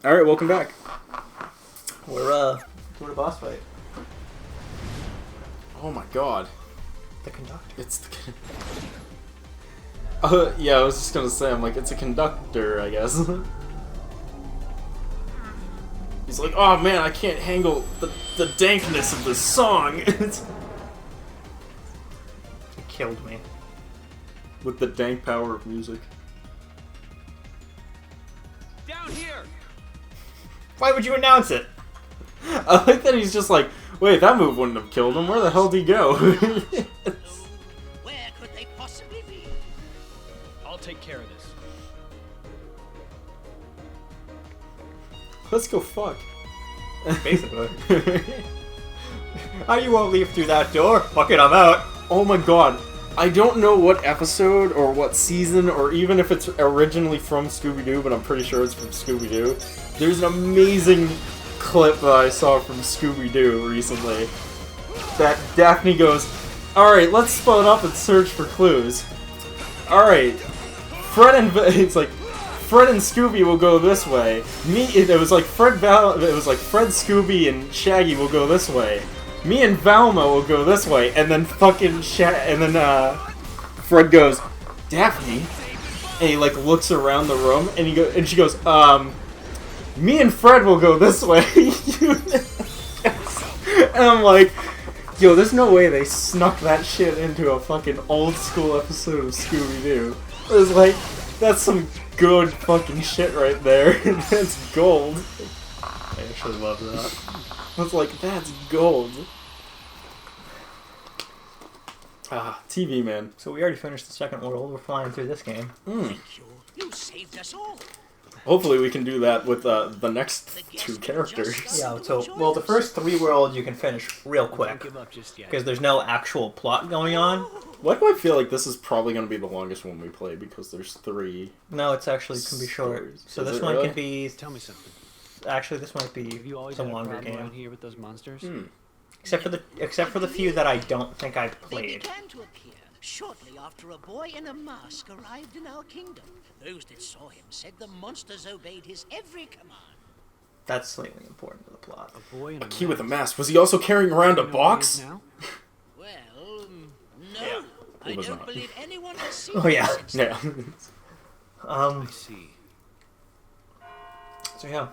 Alright, welcome back. We're doing a boss fight. Oh my god. The conductor. It's the... yeah, I was just gonna say, I'm like, it's a conductor, I guess. He's like, oh man, I can't handle the dankness of this song. It killed me. With the dank power of music. Down here! Why would you announce it? I like that he's just like, wait, that move wouldn't have killed him. Where the hell did he go? Where could they possibly be? I'll take care of this. Let's go fuck. Basically. You won't leave through that door. Fuck it, I'm out. Oh my god. I don't know what episode or what season or even if it's originally from Scooby-Doo, but I'm pretty sure it's from Scooby-Doo. There's an amazing clip that I saw from Scooby-Doo recently that Daphne goes, alright, let's split up and search for clues. Alright, it's like, Fred and Scooby will go this way. It was like Fred, Scooby, and Shaggy will go this way. Me and Velma will go this way, and then fucking Fred goes, Daphne, and he like looks around the room, and she goes, me and Fred will go this way. And I'm like, yo, there's no way they snuck that shit into a fucking old school episode of Scooby-Doo. It was like, that's some good fucking shit right there. That's gold. I actually love that. I was like, that's gold. TV, man. So we already finished the second world. We're flying through this game. Thank you. You saved us all. Hopefully we can do that with the next two characters. Yeah, so, well, the first 3 worlds you can finish real quick. Don't give up just yet. Because there's no actual plot going on. Why do I feel like this is probably going to be the longest one we play? Because there's 3. No, it's actually can be short. Stories. So Is this it one really? can be... Tell me something. Actually, this might be Have you always the had a longer problem around game. here with those monsters? Except for the few that I don't think I've They played. began to appear shortly after a boy in a mask arrived in our kingdom. Those that saw him said the monsters obeyed his every command. That's slightly important to the plot. A boy in A key with a mask. Was he also carrying around a box? Now? Well, no. Yeah, I it was don't not. believe anyone has seen Oh, yeah. this since Yeah. I see. So yeah.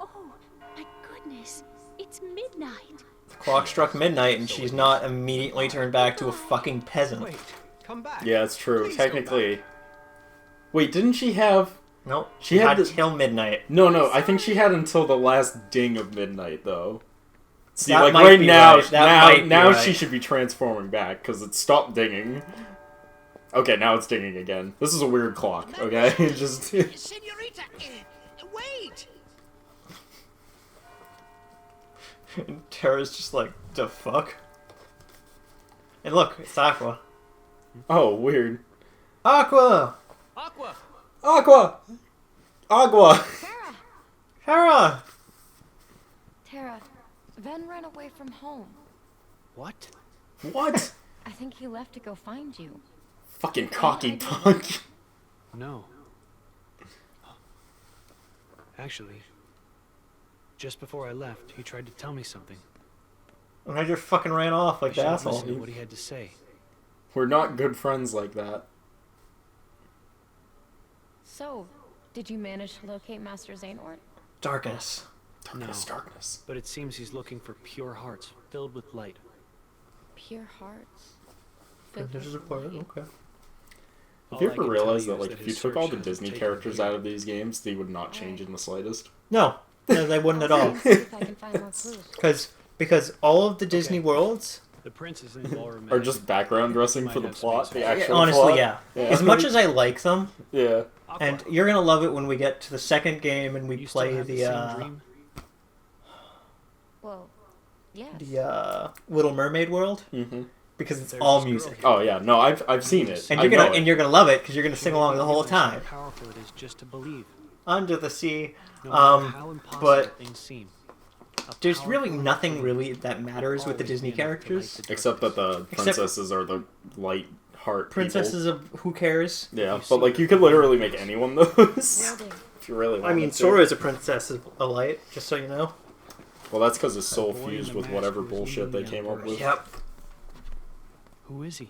Oh, my goodness. It's midnight. The clock struck midnight and she's not immediately turned back to a fucking peasant. Wait, come back. Yeah, it's true. Please go Technically. Wait, didn't she have... Nope. She She had had the- till midnight. No, I think she had until the last ding of midnight, though. See, That like, might right be now, right. That might be now right. she should be transforming back, because it stopped dinging. Okay, now it's dinging again. This is a weird clock, okay? It just... Senorita, wait! And Tara's just like, the fuck? And look, it's Aqua. Oh, weird. Aqua! Aqua! Aqua! Agua! Tara! Tara! Tara, Ven ran away from home. What? What? I think he left to go find you. Fucking cocky punk. No. Actually, just before I left, he tried to tell me something. And I just fucking ran off like I the should have asshole. listened to what he had to say. We're not good friends like that. So, did you manage to locate Master Xehanort? Darkness. Darkness, darkness. But it seems he's looking for pure hearts filled with light. Pure hearts. filled This is a with part, light. okay. Have you All I ever can tell realized you that, is like, if you his took all search the hasn't Disney taken characters him out of these games, they would not change in the slightest? No, no, they wouldn't at all. See if I can find more clues. Because all of the Disney Okay. worlds, The princess in the ballroom. Or just background dressing Might for the have plot, space the for it. actual honestly, plot? yeah. Yeah. As much as I like them, Yeah. Aqua, and you're gonna love it when we get to the second game and we you still play have the same dream? Well, yes. Little Mermaid world Mm-hmm. because it's There's all this girl music, here. Oh, yeah. No, I've seen it. and I you're know gonna it. love it because you're gonna Can sing you along the whole realize time. How powerful it is just to believe. Under the sea, No matter how impossible but things seem. A there's powerful really nothing thing really that matters with the always Disney be enough to light characters. the Except that darkness. the princesses are the light heart Princesses of who cares? people. Yeah, but like you could literally make anyone those Building. if you really wanted I mean, to. Sora is a princess of a light, just so you know. Well, that's because his soul boy in fused the with mask whatever was bullshit they leading came the up with. Yep. Who is he?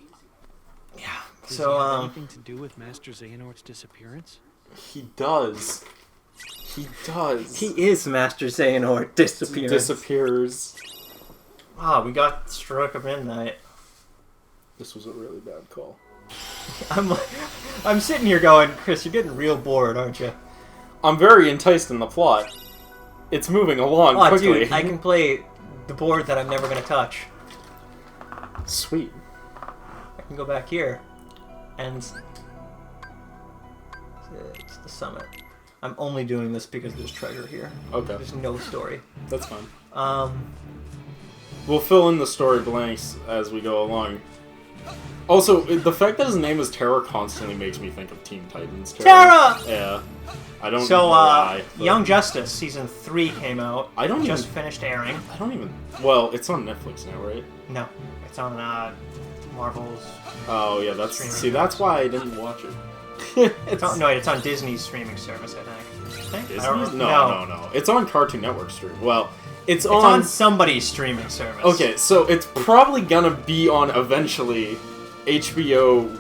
Yeah. Does So, he have anything to do with Master Xehanort's disappearance? He does. He does. he is Master Xehanort disappearance. disappears. Ah, we got Stroke of Midnight. This was a really bad call. I'm sitting here going, Chris, you're getting real bored, aren't you? I'm very enticed in the plot. It's moving along Oh, quickly. dude, I can play the board that I'm never gonna touch. Sweet. I can go back here, and it's the summit. I'm only doing this because there's treasure here. Okay, There's no story. that's fine. We'll We'll fill in the story blanks as we go along. Also, the fact that his name is Terra constantly makes me think of Teen Titans. Terra! Yeah. I don't So, know why. but Young Justice season 3 came out. I don't just even- finished airing. I don't even... Well, it's on Netflix now, right? No, it's on Marvel's. Oh, yeah, that's... Streaming. See, that's why I didn't watch it. It's on, no, it's on Disney's streaming service, I think. I don't Disney's? know. No. It's on Cartoon Network stream. Well, it's It's on... on somebody's streaming service. Okay, so it's probably gonna be on eventually HBO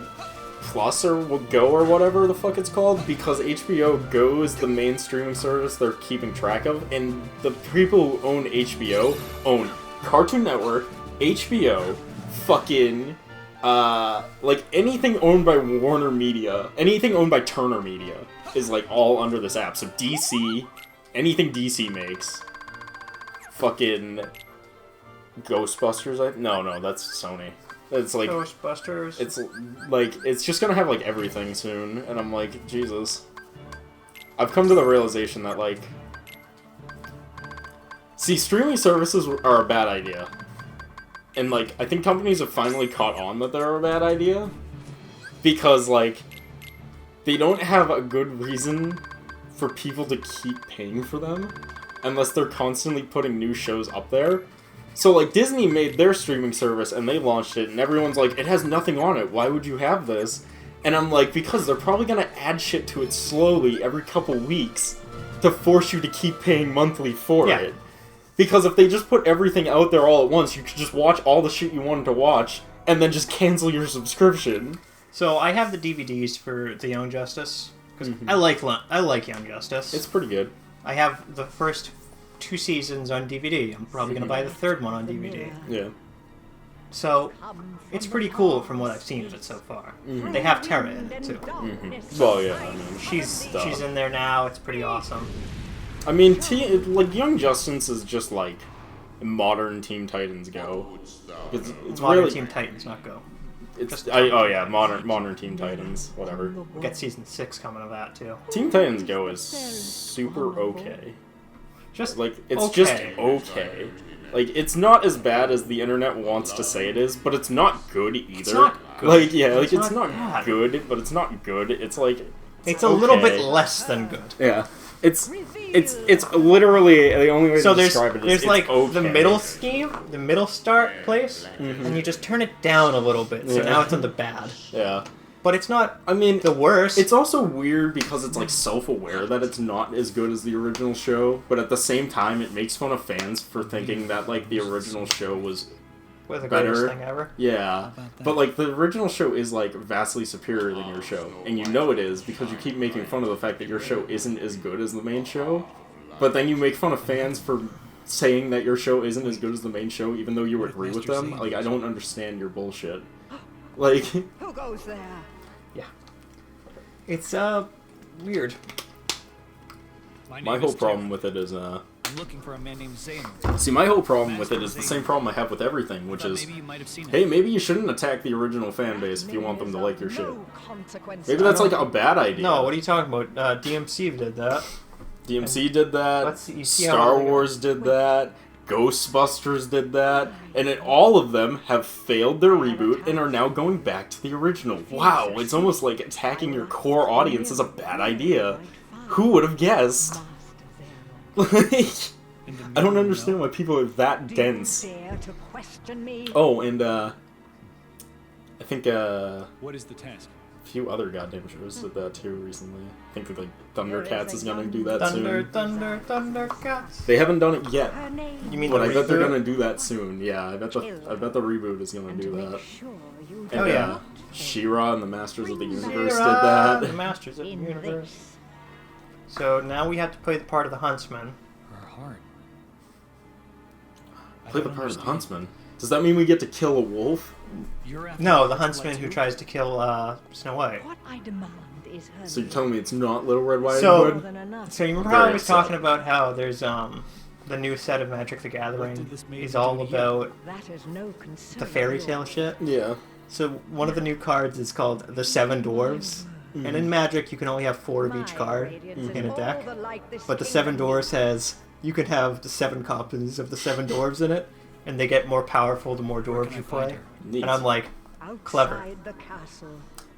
Plus or Go or whatever the fuck it's called, because HBO Go is the main streaming service they're keeping track of, and the people who own HBO own Cartoon Network, HBO, fucking, like anything owned by Warner Media, anything owned by Turner Media is like all under this app. So DC, anything DC makes, fucking Ghostbusters, no, that's Sony. It's like, Ghostbusters. it's like, it's just gonna have like everything soon, and I'm like, Jesus. I've come to the realization that like, see, streaming services are a bad idea. And like, I think companies have finally caught on that they're a bad idea. Because like, they don't have a good reason for people to keep paying for them. Unless they're constantly putting new shows up there. So, like, Disney made their streaming service, and they launched it, and everyone's like, it has nothing on it, why would you have this? And I'm like, because they're probably gonna add shit to it slowly every couple weeks to force you to keep paying monthly for Yeah. it. Because if they just put everything out there all at once, you could just watch all the shit you wanted to watch, and then just cancel your subscription. So I have the DVDs for the Young Justice because I like Young Justice. It's pretty good. I have the first 2 seasons on DVD. I'm probably gonna buy the 3rd one on DVD. Yeah. So it's pretty cool from what I've seen of it so far. They have Terra in it too. Well, yeah, I mean, She's in there now. It's pretty awesome. I mean, like, Young Justice is just like modern Teen Titans Go. It's Modern really Teen Titans, not Go. modern Teen Titans, whatever. We got season 6 coming of that too. Teen Titans Go is super okay. Just Like, it's okay. just okay. Like, it's not as bad as the internet wants to say it is, but it's not good either. not good. Like, yeah, like, It's it's not not bad. good, but it's not good. It's like... It's a little okay. bit less than good. Yeah. It's literally, the only way So to there's describe it is there's it's like okay. the middle scheme, the middle start place, and you just turn it down a little bit. So Yeah. now it's on the bad. Yeah. But it's not I mean, the worst. it's also weird because it's like self-aware that it's not as good as the original show, but at the same time it makes fun of fans for thinking that like the original show was the better. greatest thing ever. yeah. But like the original show is like vastly superior than your show, and you know it is because you keep making fun of the fact that your show isn't as good as the main show. But then you make fun of fans for saying that your show isn't as good as the main show even though you agree with them. Like, I don't understand your bullshit. Like, Who goes there? It's weird. my whole problem with it is I'm looking for a man named Xehanort. see, my whole problem with it is the same problem I have with everything, which is, Maybe you might have seen hey, it. maybe you shouldn't attack the original fan base if you want them to like your shit. No consequence. Maybe that's like a bad idea. No, what are you talking about? DMC did that. DMC did that. Let's see- you see how Star they go. Wars did that. Ghostbusters did that, and all of them have failed their reboot and are now going back to the original. Wow, it's almost like attacking your core audience is a bad idea. Who would have guessed? Like, I don't understand why people are that dense. Dare to question me? Oh, and I think What is the task? a few other goddamn shows did that too recently. I think like Thundercats is gonna do that Thunder, soon. thunder, Thundercats. They haven't done it yet, Her name. You mean but the I bet they're reboot? gonna do that soon. Yeah, I bet the reboot is gonna And do to that. make sure you And, Oh, yeah. She-Ra and the Masters of the Universe She-Ra, did the that. Masters of the in Universe. this. So now we have to play the part of the huntsman. Her heart. I Play the don't part of the understand. huntsman. Does that mean we get to kill a wolf? You're after No, the Red huntsman who too? tries to kill Snow White. What I demand is her So you're name. telling me it's not Little Red Riding So- More Hood? than enough. So you remember Very how I was upset. talking about how there's the new set of Magic the What Gathering did this maiden is all do to you? about That is no concern. the fairy of tale yours. shit. Yeah. So one of the new cards is called the Seven Dwarves, and in Magic you can only have 4 of each My card radiance in a and deck. all the light this But the Seven kingdom Dwarves has you can have the 7 copies of the 7 Dwarves in it, and they get more powerful the more Where dwarves can I you find play. her? Neat. And I'm like, outside clever. the castle.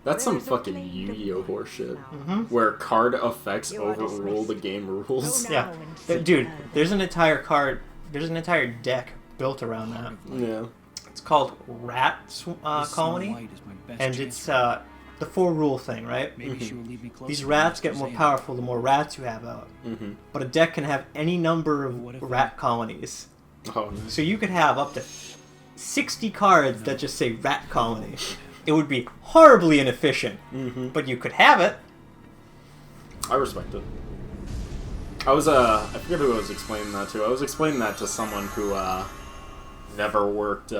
That's some There's a fucking glade of Yu-Gi-Oh light horseshit. now. Where card effects You are overrule the dismissed. game Go rules. now yeah, and seek dude, further. there's an entire deck built around that. Yeah. It's called Rat This Snow Colony, White is my best and chance it's for the 4 rule thing, right? Maybe she will lead me closer. These to rats get Master more Zayna. powerful the more rats you have out. Mm-hmm. But a deck can have any number What if of rat colonies. Oh, nice. So you could have up to 60 cards that just say rat colony. It would be horribly inefficient, Mm-hmm. but you could have it. I respect it. I was I forget who I was explaining that to. I was explaining that to someone who never worked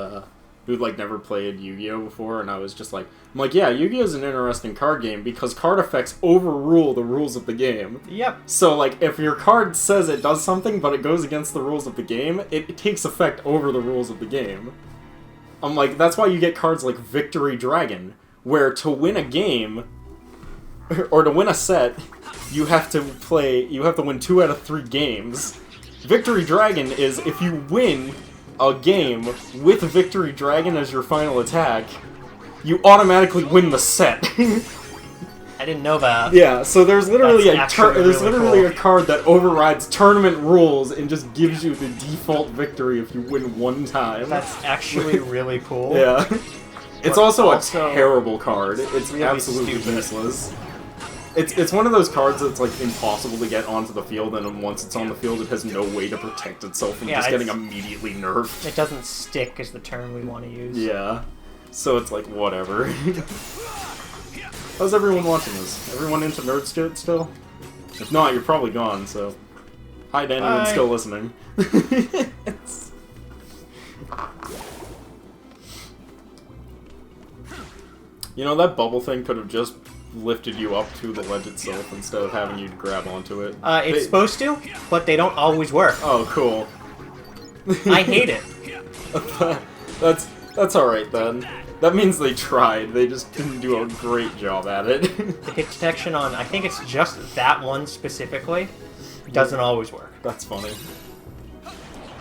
who'd like never played Yu-Gi-Oh before, and I was just like, I'm like, yeah, Yu-Gi-Oh is an interesting card game because card effects overrule the rules of the game. Yep. So like if your card says it does something but it goes against the rules of the game, it takes effect over the rules of the game. I'm like, that's why you get cards like Victory Dragon, where to win a game or to win a set, you have to win 2 out of 3 games. Victory Dragon is if you win a game with Victory Dragon as your final attack, you automatically win the set. I didn't know that. Yeah, so there's literally That's actually there's really literally cool. a card that overrides tournament rules and just gives you the default victory if you win one time. That's actually really cool. Yeah. It's But also a also terrible card. It's really absolutely stupid. useless. It's one of those cards that's like impossible to get onto the field, and then once it's on the field, it has no way to protect itself from Yeah, just getting it's- immediately nerfed. It doesn't stick is the term we want to use. Yeah. So it's like, whatever. How's everyone watching this? Everyone into nerd shit still? If not, you're probably gone, so... Hi to anyone Bye. still listening. You know, that bubble thing could have just lifted you up to the ledge itself instead of having you grab onto it. It's They- supposed to, but they don't always work. Oh, cool. I hate it. That's alright then. That means they tried, they just didn't do a great job at it. The hit detection on, I think it's just that one specifically, doesn't always work. That's funny.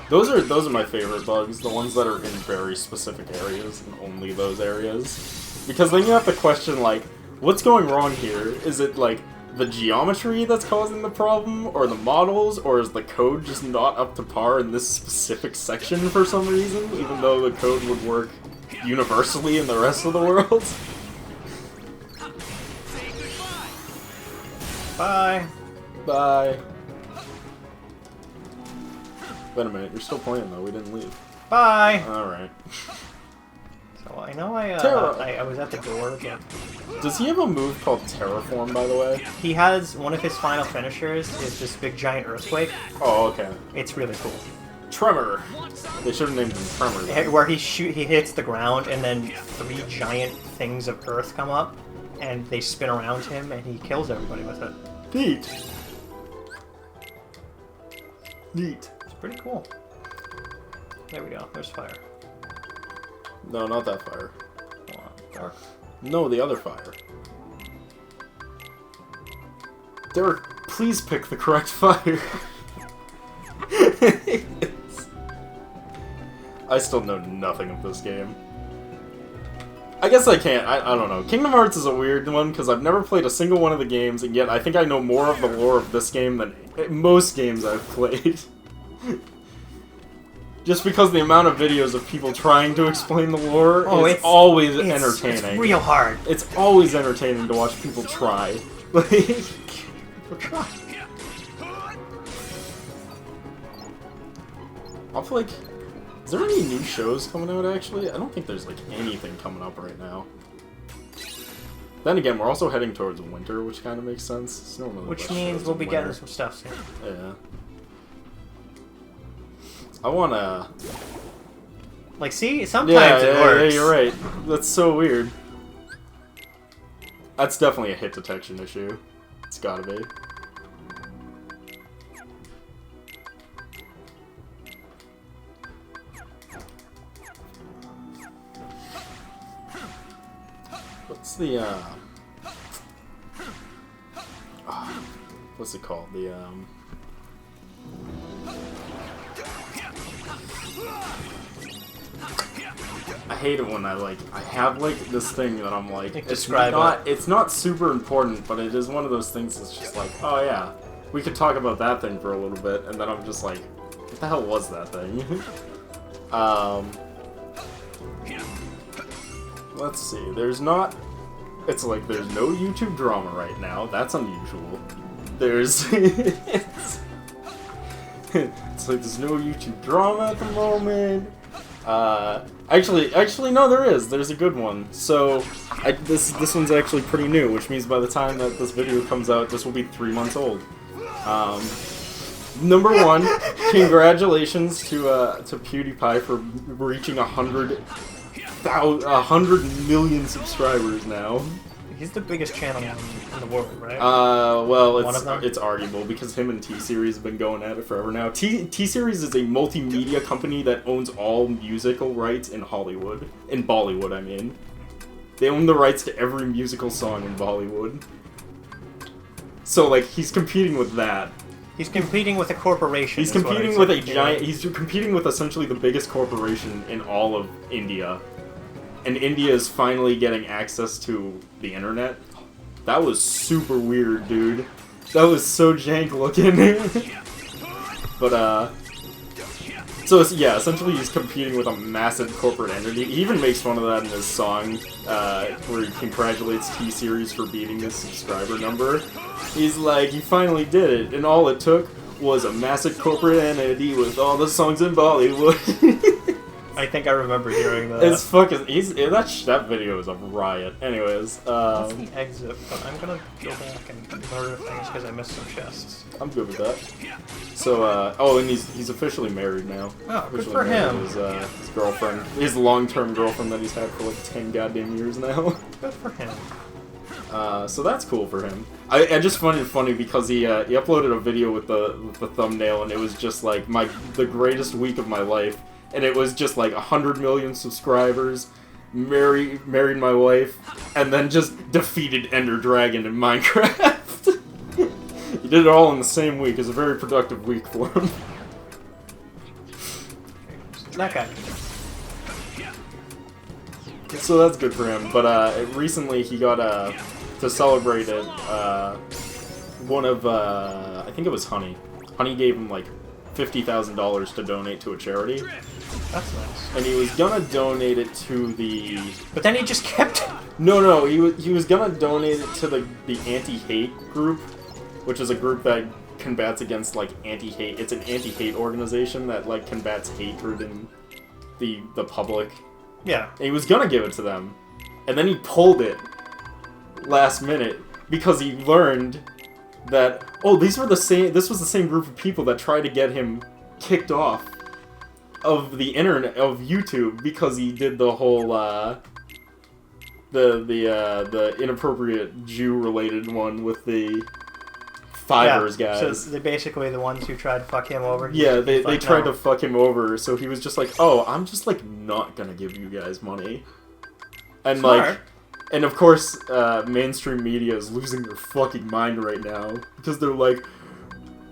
Those are my favorite bugs, the ones that are in very specific areas and only those areas. Because then you have to question, like, what's going wrong here? Is it, like, the geometry that's causing the problem, or the models, or is the code just not up to par in this specific section for some reason, even though the code would work universally in the rest of the world? Bye. Bye. Wait a minute, you're still playing though, we didn't leave. Bye. Alright. So I know Terra. I was at the door again. Does he have a move called Terraform, by the way? He has, one of his final finishers is this big giant earthquake. Oh, okay. It's really cool. Tremor! They should have named him Tremor. then. Where he hits the ground and then 3 giant things of earth come up and they spin around him and he kills everybody with it. Neat. Neat. It's pretty cool. There we go. There's fire. No, not that fire. Hold on. Dark. No, the other fire. Derek, please pick the correct fire. I still know nothing of this game. I guess I can't. I don't know. Kingdom Hearts is a weird one because I've never played a single one of the games, and yet I think I know more of the lore of this game than most games I've played. Just because the amount of videos of people trying to explain the lore is it's always It's entertaining. real hard. It's always entertaining to watch people try. Like, We're trying. I feel like, is there any new shows coming out actually? I don't think there's like anything coming up right now. Then again, we're also heading towards winter, which kind of makes sense. It's normally Which less means shows we'll in be winter. getting some stuff soon. Yeah. I wanna. Like, see, sometimes Yeah, it works. yeah, you're right. That's so weird. That's definitely a hit detection issue. It's gotta be. What's the what's it called? The I hate it when I have like this thing that I'm like, it's describe not it's not super important, but it is one of those things that's just like, oh yeah, we could talk about that thing for a little bit, and then I'm just like, what the hell was that thing? Let's see, there's no YouTube drama right now, that's unusual. There's it's like there's no YouTube drama at the moment. Actually, no, there is. There's a good one. So, this one's actually pretty new, which means by the time that this video comes out, this will be 3 months old. Number one, congratulations to PewDiePie for reaching 100 million subscribers now. He's the biggest channel in the world, right? Well, One of them? it's arguable because him and T-Series have been going at it forever now. T-Series is a multimedia company that owns all musical rights in Hollywood. In Bollywood, I mean. They own the rights to every musical song in Bollywood. So, like, he's competing with that. He's competing with a corporation. He's competing with a giant... He's competing with essentially the biggest corporation in all of India. And India is finally getting access to the internet. That was super weird, dude. That was so jank looking. But, so, yeah, essentially he's competing with a massive corporate entity. He even makes fun of that in his song, where he congratulates T-Series for beating his subscriber number. He's like, he finally did it, and all it took was a massive corporate entity with all the songs in Bollywood. I think I remember hearing that. It's fucking. That video is a riot. Anyways, That's the exit, but I'm gonna go back and murder things because I missed some chests. I'm good with that. So, oh, and he's officially married now. Oh, good Officially for married him. to his girlfriend, his long-term girlfriend that he's had for like 10 goddamn years now. Good for him. So that's cool for him. I just find it funny because he uploaded a video with the thumbnail, and it was just like the greatest week of my life. And it was just like 100 million subscribers, married my wife, and then just defeated Ender Dragon in Minecraft. He did it all in the same week. It was a very productive week for him. That guy. So that's good for him. But recently he got to celebrate it. One of I think it was Honey. Honey gave him like $50,000 to donate to a charity. That's nice. And he was gonna donate it to the... But then he just kept... No, he was gonna donate it to the anti-hate group, which is a group that combats against, like, anti-hate. It's an anti-hate organization that, like, combats hatred in the public. Yeah. And he was gonna give it to them. And then he pulled it last minute because he learned that, oh, this was the same group of people that tried to get him kicked off of the internet, of YouTube, because he did the whole the inappropriate Jew-related one with the Fivers guys. So they're basically the ones who tried to fuck him over. Yeah, they like, tried no. to fuck him over, so he was just like, oh, I'm just like not gonna give you guys money. And Smart. like, and of course, mainstream media is losing their fucking mind right now because they're like,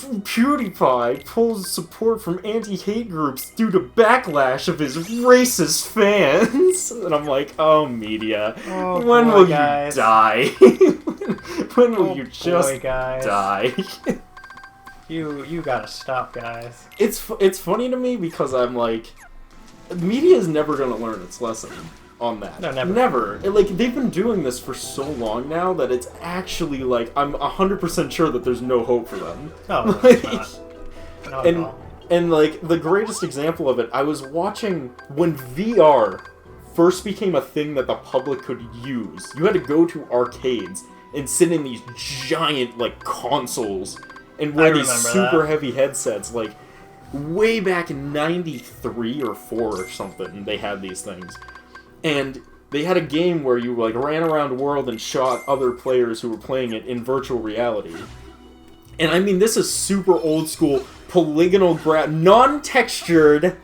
PewDiePie pulls support from anti-hate groups due to backlash of his racist fans. And I'm like, oh, media, Oh, when boy, will guys. you die? When will Oh, you just boy, guys. die? You gotta stop, guys. It's funny to me because I'm like, media is never gonna learn its lesson on that. No, never. Never. Like, they've been doing this for so long now that it's actually like, I'm 100% sure that there's no hope for them. No, it's not. Not at and all. and like the greatest example of it, I was watching when VR first became a thing that the public could use. You had to go to arcades and sit in these giant like consoles and wear these remember super that. heavy headsets. Like way back in '93 or '4 or something, they had these things, and they had a game where you like ran around the world and shot other players who were playing it in virtual reality. And I mean, this is super old school, polygonal, non-textured,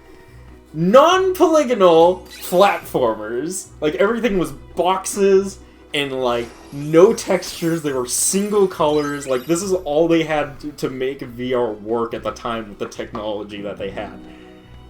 non-polygonal platformers. Like, everything was boxes and, like, no textures. They were single colors. Like, this is all they had to make VR work at the time with the technology that they had.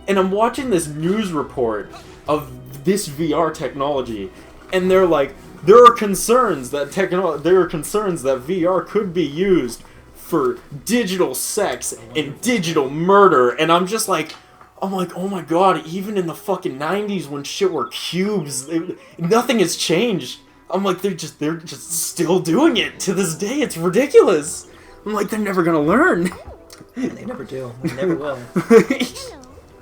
And I'm watching this news report of this VR technology, and they're like, there are concerns that VR could be used for digital sex and digital murder, and I'm like, oh my god, even in the fucking 90s when shit were cubes, nothing has changed. I'm like, they're just still doing it to this day. It's ridiculous. I'm like, they're never gonna learn. They never do. They never will. Hello,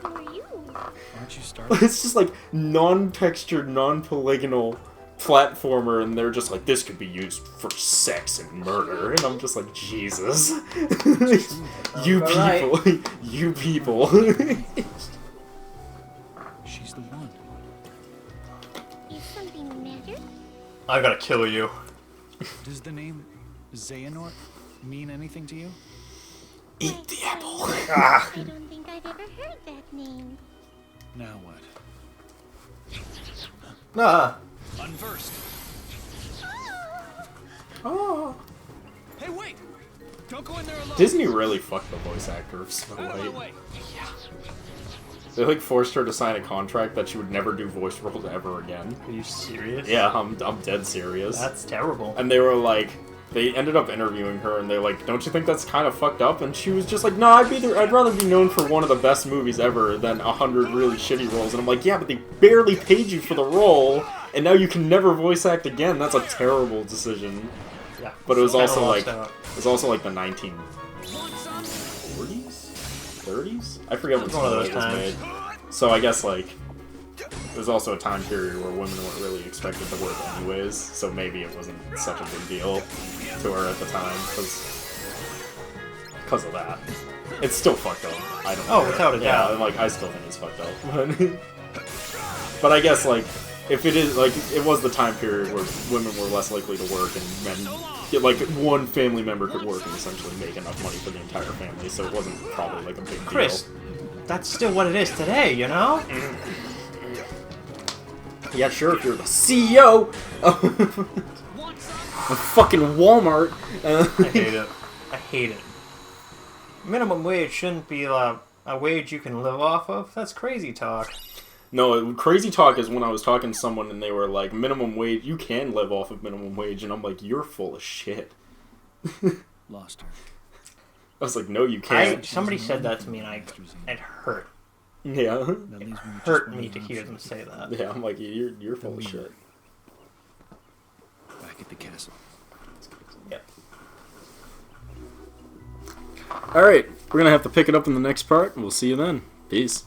who are you? Aren't you starting? It's just like non-textured, non-polygonal platformer, and they're just like, this could be used for sex and murder, and I'm just like, Jesus. You people. Alright. You people. She's the one. Is something the matter? I gotta kill you. Does the name Xehanort mean anything to you? Eat the apple. Ah. I don't think I've ever heard that name. Now what? Nah. Unversed. Oh. Hey, wait! Don't go in there alone. Disney really fucked the voice actor of Snow Out of my White. way. They like forced her to sign a contract that she would never do voice roles ever again. Are you serious? Yeah, I'm dead serious. That's terrible. And they were like, they ended up interviewing her, and they're like, don't you think that's kind of fucked up? And she was just like, no, I'd rather be known for one of the best movies ever than 100 really shitty roles. And I'm like, yeah, but they barely paid you for the role, and now you can never voice act again. That's a terrible decision. Yeah. But it was Kinda also lost like, out. it was also like the 1940s, Want some? 30s. I forget when It's one of Snow those White was made. So I guess like it was also a time period where women weren't really expected to work anyways. So maybe it wasn't such a big deal to her at the time because of that. It's still fucked up. I don't. Oh, care. without a doubt. Yeah, like I still think it's fucked up. But I guess like if it is like it was the time period where women were less likely to work and men like one family member could work and essentially make enough money for the entire family, so it wasn't probably like a big Chris, deal. that's still what it is today, you know? Yeah, sure, if you're the CEO of fucking Walmart. I hate it. I hate it. Minimum wage shouldn't be a wage you can live off of. That's crazy talk. No, crazy talk is when I was talking to someone and they were like, minimum wage, you can live off of minimum wage, and I'm like, you're full of shit. Lost her. I was like, no, you can't. Somebody said that to me and it hurt. Yeah. That leaves me with just Hurt one me to other hear option. them say that. Yeah, I'm like, you're full of shit. Back at the castle. Yep. Alright, we're gonna have to pick it up in the next part, and we'll see you then. Peace.